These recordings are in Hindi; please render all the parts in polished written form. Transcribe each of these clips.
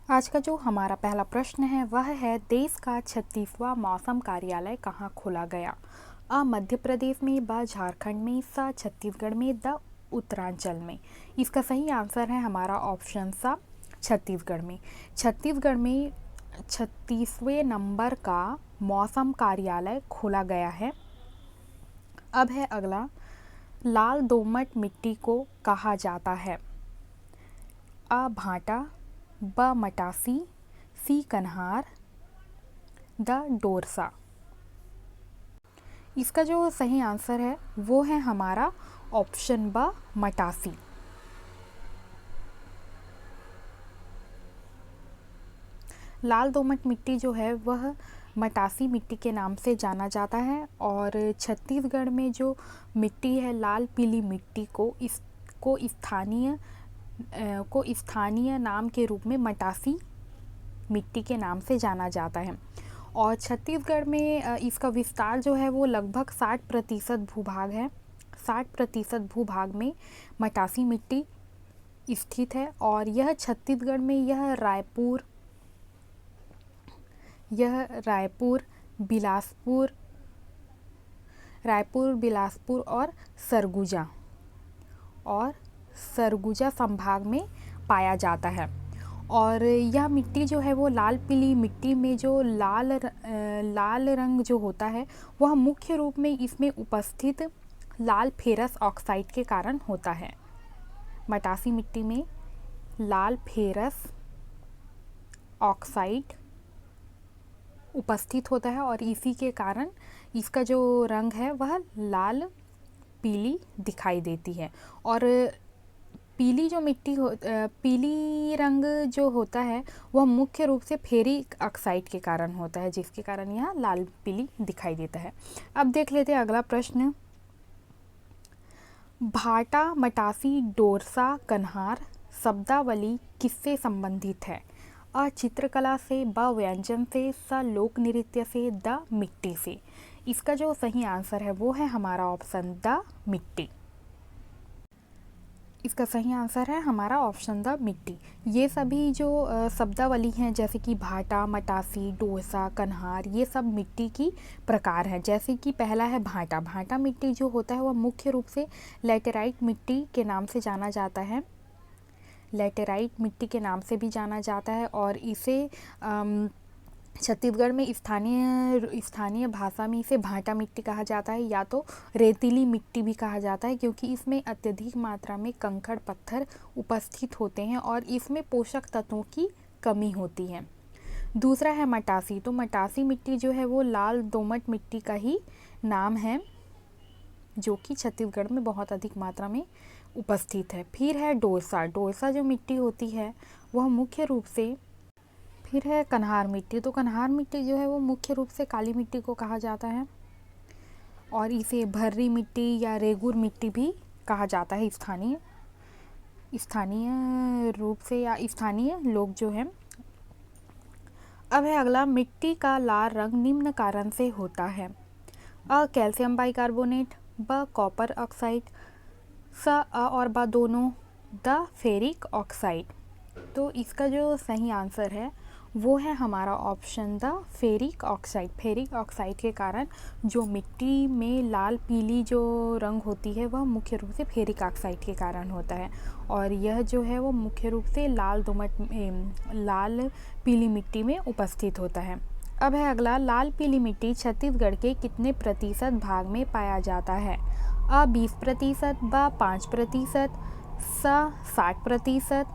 आज का जो हमारा पहला प्रश्न है वह है, देश का 36वां मौसम कार्यालय कहाँ खोला गया? अ मध्य प्रदेश में, ब झारखंड में, स छत्तीसगढ़ में, द उत्तरांचल में। इसका सही आंसर है हमारा ऑप्शन सा, छत्तीसगढ़ में। छत्तीसगढ़ में 36वें नंबर का मौसम कार्यालय खोला गया है। अब है अगला, लाल दोमट मिट्टी को कहा जाता है? अ भाटा, ब मटासी, सी कन्हार, द डोरसा। इसका जो सही आंसर है वो है हमारा ऑप्शन ब मटासी। लाल दोमट मिट्टी जो है वह मटासी मिट्टी के नाम से जाना जाता है और छत्तीसगढ़ में जो मिट्टी है लाल पीली मिट्टी को स्थानीय नाम के रूप में मटासी मिट्टी के नाम से जाना जाता है। और छत्तीसगढ़ में इसका विस्तार जो है वो लगभग 60% भूभाग है। 60% भूभाग में मटासी मिट्टी स्थित है और यह छत्तीसगढ़ में रायपुर, बिलासपुर और सरगुजा संभाग में पाया जाता है। और यह मिट्टी जो है वो लाल पीली मिट्टी में जो लाल रंग जो होता है वह मुख्य रूप में इसमें उपस्थित लाल फेरस ऑक्साइड के कारण होता है। मटासी मिट्टी में लाल फेरस ऑक्साइड उपस्थित होता है और इसी के कारण इसका जो रंग है वह लाल पीली दिखाई देती है। और पीली रंग जो होता है वह मुख्य रूप से फेरिक ऑक्साइड के कारण होता है, जिसके कारण यह लाल पीली दिखाई देता है। अब देख लेते हैं अगला प्रश्न। भाटा, मटासी, डोरसा, कन्हार शब्दावली किससे संबंधित है? अ चित्रकला से, ब व्यंजन से, स लोक नृत्य से, द मिट्टी से। इसका जो सही आंसर है वो है हमारा ऑप्शन द मिट्टी। इसका सही आंसर है हमारा ऑप्शन द मिट्टी। ये सभी जो शब्दावली हैं जैसे कि भाटा, मटासी, डोसा, कन्हार, ये सब मिट्टी की प्रकार हैं। जैसे कि पहला है भाटा। भाटा मिट्टी जो होता है वह मुख्य रूप से लैटेराइट मिट्टी के नाम से जाना जाता है। लैटेराइट मिट्टी के नाम से भी जाना जाता है और इसे छत्तीसगढ़ में स्थानीय भाषा में इसे भाटा मिट्टी कहा जाता है या तो रेतीली मिट्टी भी कहा जाता है, क्योंकि इसमें अत्यधिक मात्रा में कंकड़ पत्थर उपस्थित होते हैं और इसमें पोषक तत्वों की कमी होती है। दूसरा है मटासी। तो मटासी मिट्टी जो है वो लाल दोमट मिट्टी का ही नाम है, जो कि छत्तीसगढ़ में बहुत अधिक मात्रा में उपस्थित है। फिर है डोरसा। डोरसा जो मिट्टी होती है वह मुख्य रूप से, फिर है कन्हार मिट्टी। तो कन्हार मिट्टी जो है वो मुख्य रूप से काली मिट्टी को कहा जाता है और इसे भर्री मिट्टी या रेगुर मिट्टी भी कहा जाता है स्थानीय रूप से या स्थानीय लोग जो हैं। अब है अगला, मिट्टी का लाल रंग निम्न कारण से होता है? अ कैल्शियम बाइकार्बोनेट, ब कॉपर ऑक्साइड, स अ और ब दोनों, द फेरिक ऑक्साइड। तो इसका जो सही आंसर है वो है हमारा option the ferric oxide. Ferric oxide के कारण जो मिट्टी में लाल पीली जो रंग होती है वह मुख्य रूप से फेरिक ऑक्साइड के कारण होता है और यह जो है वो मुख्य रूप से लाल पीली मिट्टी में उपस्थित होता है। अब है अगला, लाल पीली मिट्टी छत्तीसगढ़ के कितने प्रतिशत भाग में पाया जाता है? अ 20%, ब 5%, स 60%,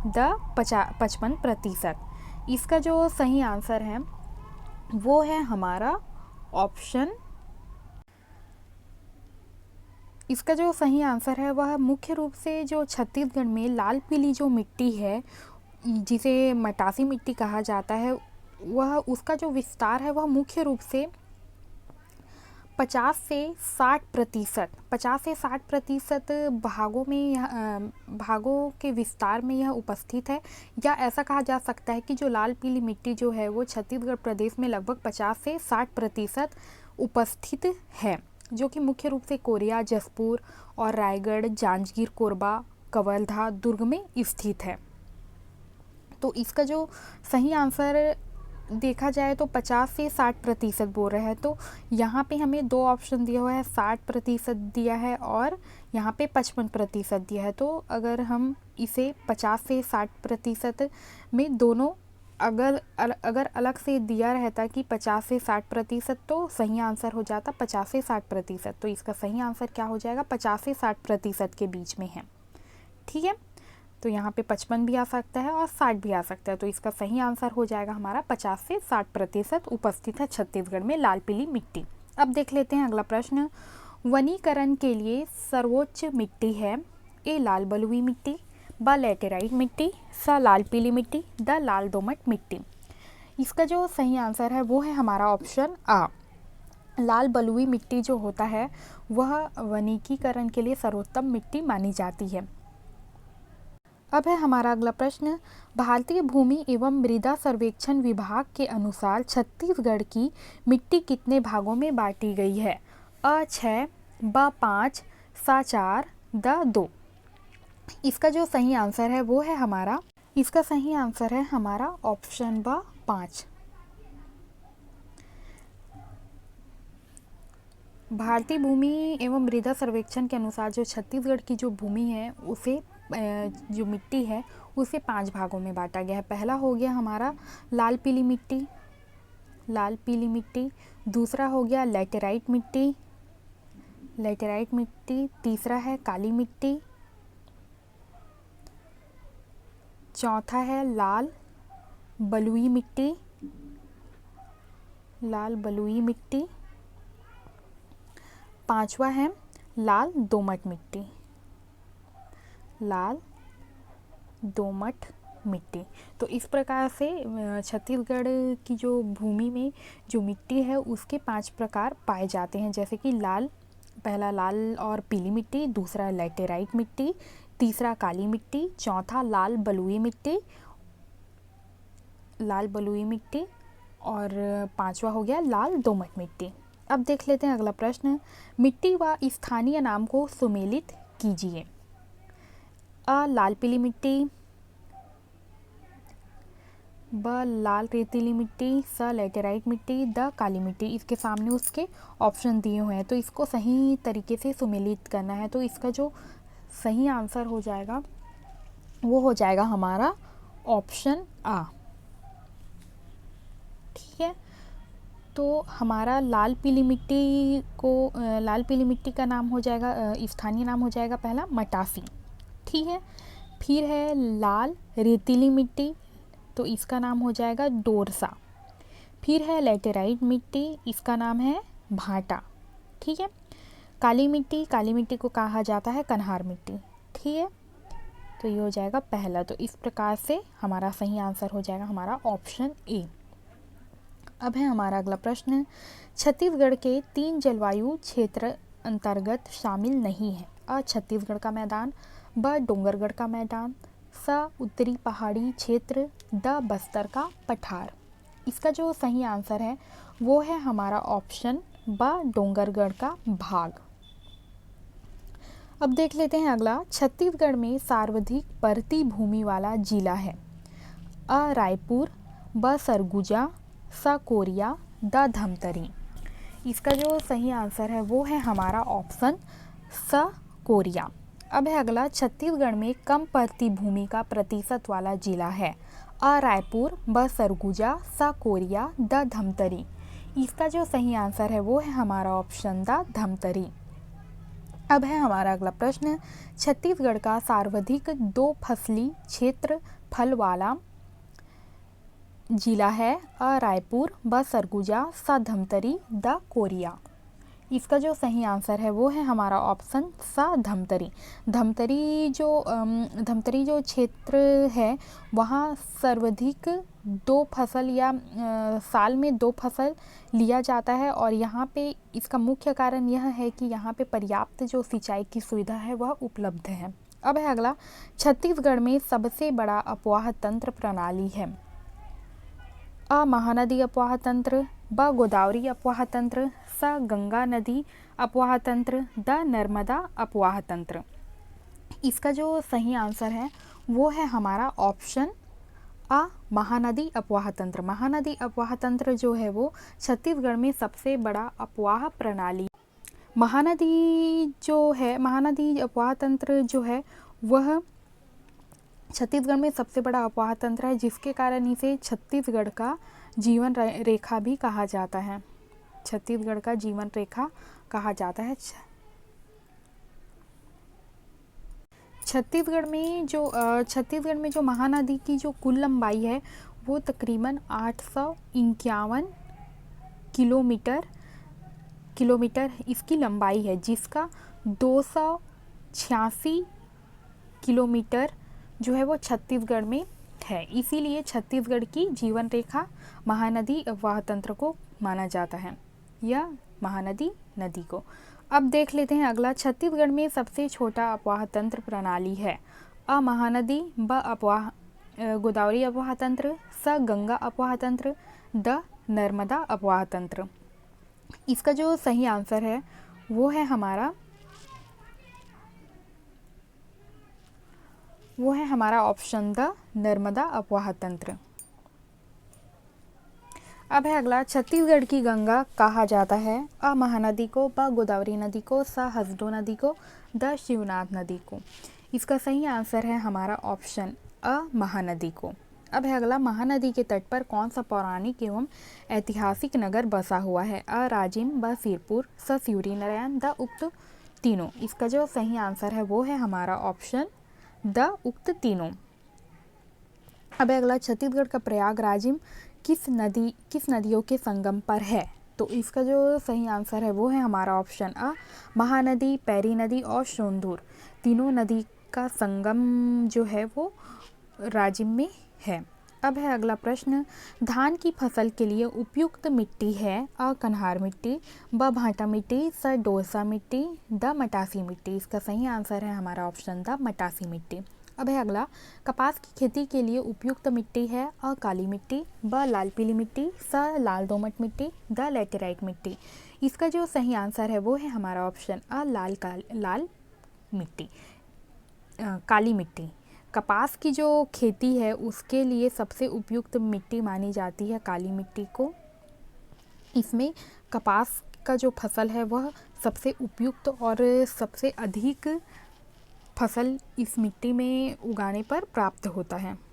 द 55%। इसका जो सही आंसर है वो है हमारा ऑप्शन, इसका जो सही आंसर है वह मुख्य रूप से जो छत्तीसगढ़ में लाल पीली जो मिट्टी है जिसे मटासी मिट्टी कहा जाता है, वह उसका जो विस्तार है वह मुख्य रूप से 50 से 60% भागों के विस्तार में यह उपस्थित है। या ऐसा कहा जा सकता है कि जो लाल पीली मिट्टी जो है वो छत्तीसगढ़ प्रदेश में लगभग 50 से 60% उपस्थित है, जो कि मुख्य रूप से कोरिया, जसपुर और रायगढ़, जांजगीर, कोरबा, कवर्धा, दुर्ग में स्थित है। तो इसका जो सही आंसर देखा जाए तो 50 से 60% बोल रहे हैं। तो यहाँ पे हमें दो ऑप्शन दिया हुआ है, 60% दिया है और यहाँ पे 55% दिया है। तो अगर हम इसे 50 से 60% में दोनों अगर अलग से दिया रहता कि 50 से 60%, तो सही आंसर हो जाता 50 से 60%। तो इसका सही आंसर क्या हो जाएगा, 50 से 60% के बीच में है। ठीक है, तो यहाँ पे 55 भी आ सकता है और 60 भी आ सकता है। तो इसका सही आंसर हो जाएगा हमारा 50 से 60% उपस्थित है छत्तीसगढ़ में लाल पीली मिट्टी। अब देख लेते हैं अगला प्रश्न। वनीकरण के लिए सर्वोच्च मिट्टी है, ए लाल बलुई मिट्टी, ब लैटेराइट मिट्टी, स लाल पीली मिट्टी, द लाल दोमट मिट्टी। इसका जो सही आंसर है वो है हमारा ऑप्शन आ, लाल बलुई मिट्टी जो होता है वह वनीकरण के लिए सर्वोत्तम मिट्टी मानी जाती है। अब है हमारा अगला प्रश्न। भारतीय भूमि एवं मृदा सर्वेक्षण विभाग के अनुसार छत्तीसगढ़ की मिट्टी कितने भागों में बांटी गई है, अ 6, ब 5, स 4, द 2। इसका जो सही आंसर है वो है हमारा, इसका सही आंसर है हमारा ऑप्शन ब 5। भारतीय भूमि एवं मृदा सर्वेक्षण के अनुसार जो छत्तीसगढ़ की जो भूमि है उसे जो मिट्टी है उसे 5 भागों में बांटा गया है। पहला हो गया हमारा लाल पीली मिट्टी, लाल पीली मिट्टी। दूसरा हो गया लैटेराइट मिट्टी, लैटेराइट मिट्टी। तीसरा है काली मिट्टी। चौथा है लाल बलुई मिट्टी, लाल बलुई मिट्टी। पांचवा है लाल दोमट मिट्टी, लाल दोमट मिट्टी। तो इस प्रकार से छत्तीसगढ़ की जो भूमि में जो मिट्टी है उसके 5 प्रकार पाए जाते हैं, जैसे कि लाल, पहला लाल और पीली मिट्टी, दूसरा लैटेराइट मिट्टी, तीसरा काली मिट्टी, चौथा लाल बलुई मिट्टी, लाल बलुई मिट्टी और पांचवा हो गया लाल दोमट मिट्टी। अब देख लेते हैं अगला प्रश्न। मिट्टी व स्थानीय नाम को सुमेलित कीजिए। अ लाल पीली मिट्टी, ब लाल रेतीली मिट्टी, स लैटेराइट मिट्टी, द काली मिट्टी। इसके सामने उसके ऑप्शन दिए हुए हैं, तो इसको सही तरीके से सुमेलित करना है। तो इसका जो सही आंसर हो जाएगा वो हो जाएगा हमारा ऑप्शन आ। ठीक है, तो हमारा लाल पीली मिट्टी को लाल पीली मिट्टी का नाम हो जाएगा, स्थानीय नाम हो जाएगा पहला मटासी। ठीक है, फिर है लाल रेतीली मिट्टी, तो इसका नाम हो जाएगा डोरसा। फिर है लैटेराइट मिट्टी, इसका नाम है भाटा। ठीक है, काली मिट्टी, काली मिट्टी को कहा जाता है कन्हार मिट्टी। ठीक है, तो ये हो जाएगा पहला। तो इस प्रकार से हमारा सही आंसर हो जाएगा हमारा ऑप्शन ए। अब है हमारा अगला प्रश्न। छत्तीसगढ़ के 3 जलवायु क्षेत्र अंतर्गत शामिल नहीं है। अ छत्तीसगढ़ का मैदान, ब डोंगरगढ़ का मैदान, स उत्तरी पहाड़ी क्षेत्र, द बस्तर का पठार। इसका जो सही आंसर है वो है हमारा ऑप्शन ब डोंगरगढ़ का भाग। अब देख लेते हैं अगला। छत्तीसगढ़ में सर्वाधिक परती भूमि वाला जिला है। अ रायपुर, ब सरगुजा, स कोरिया, द धमतरी। इसका जो सही आंसर है वो है हमारा ऑप्शन स कोरिया। अब है अगला। छत्तीसगढ़ में कम परती भूमि का प्रतिशत वाला जिला है। अ रायपुर, ब सरगुजा, स कोरिया, द धमतरी। इसका जो सही आंसर है वो है हमारा ऑप्शन द धमतरी। अब है हमारा अगला प्रश्न। छत्तीसगढ़ का सर्वाधिक 2 फसली क्षेत्र फल वाला जिला है। अ रायपुर, ब सरगुजा, स धमतरी, द कोरिया। इसका जो सही आंसर है वो है हमारा ऑप्शन स धमतरी। धमतरी जो क्षेत्र है वहाँ सर्वाधिक 2 फसल या साल में 2 फसल लिया जाता है, और यहाँ पे इसका मुख्य कारण यह है कि यहाँ पे पर्याप्त जो सिंचाई की सुविधा है वह उपलब्ध है। अब है अगला। छत्तीसगढ़ में सबसे बड़ा अपवाह तंत्र प्रणाली है। अ महानदी अपवाह तंत्र, ब गोदावरी अपवाह तंत्र, स गंगा नदी अपवाह तंत्र, द नर्मदा अपवाह तंत्र। इसका जो सही आंसर है वो है हमारा ऑप्शन महानदी अपवाह तंत्र। महानदी अपवाह तंत्र जो है वो छत्तीसगढ़ में सबसे बड़ा अपवाह प्रणाली। महानदी अपवाह तंत्र जो है वह छत्तीसगढ़ में सबसे बड़ा अपवाह तंत्र है, जिसके कारण इसे छत्तीसगढ़ का जीवन रेखा भी कहा जाता है। छत्तीसगढ़ का जीवन रेखा कहा जाता है। छत्तीसगढ़ में जो महानदी की जो कुल लंबाई है वो तकरीबन 851 किलोमीटर इसकी लंबाई है, जिसका 286 किलोमीटर जो है वो छत्तीसगढ़ में है। इसीलिए छत्तीसगढ़ की जीवन रेखा महानदी अपवाह तंत्र को माना जाता है, या महानदी नदी को। अब देख लेते हैं अगला। छत्तीसगढ़ में सबसे छोटा अपवाह तंत्र प्रणाली है। अ महानदी, ब अपवाह गोदावरी अपवाह तंत्र, स गंगा अपवाह तंत्र, द नर्मदा अपवाह तंत्र। इसका जो सही आंसर है वो है हमारा ऑप्शन द नर्मदा अपवाह तंत्र। अब है अगला। छत्तीसगढ़ की गंगा कहा जाता है। अ महानदी को, ब गोदावरी नदी को, स हसदो नदी को, द शिवनाथ नदी को। इसका सही आंसर है हमारा ऑप्शन अ महानदी को। अब है अगला। महानदी के तट पर कौन सा पौराणिक एवं ऐतिहासिक नगर बसा हुआ है। अ राजिम, ब सिरपुर, स सिवरी नारायण, द उक्त तीनों। इसका जो सही आंसर है वो है हमारा ऑप्शन द उक्त तीनों। अब है अगला। छत्तीसगढ़ का प्रयाग राजिम किस नदियों के संगम पर है। तो इसका जो सही आंसर है वो है हमारा ऑप्शन अ महानदी, पैरी नदी और सोंदूर। तीनों नदी का संगम जो है वो राजिम में है। अब है अगला प्रश्न। धान की फसल के लिए उपयुक्त मिट्टी है। अ कन्हार मिट्टी, ब भांटा मिट्टी, स डोसा मिट्टी, द मटासी मिट्टी। इसका सही आंसर है हमारा ऑप्शन द मटासी मिट्टी। अब है अगला। कपास की खेती के लिए उपयुक्त मिट्टी है। अ काली मिट्टी, ब लाल पीली मिट्टी, स लाल दोमट मिट्टी, द लैटेराइट मिट्टी। इसका जो सही आंसर है वो है हमारा ऑप्शन अ लाल मिट्टी, काली मिट्टी। कपास की जो खेती है उसके लिए सबसे उपयुक्त मिट्टी मानी जाती है काली मिट्टी को। इसमें कपास का जो फसल है वह सबसे उपयुक्त और सबसे अधिक फसल इस मिट्टी में उगाने पर प्राप्त होता है।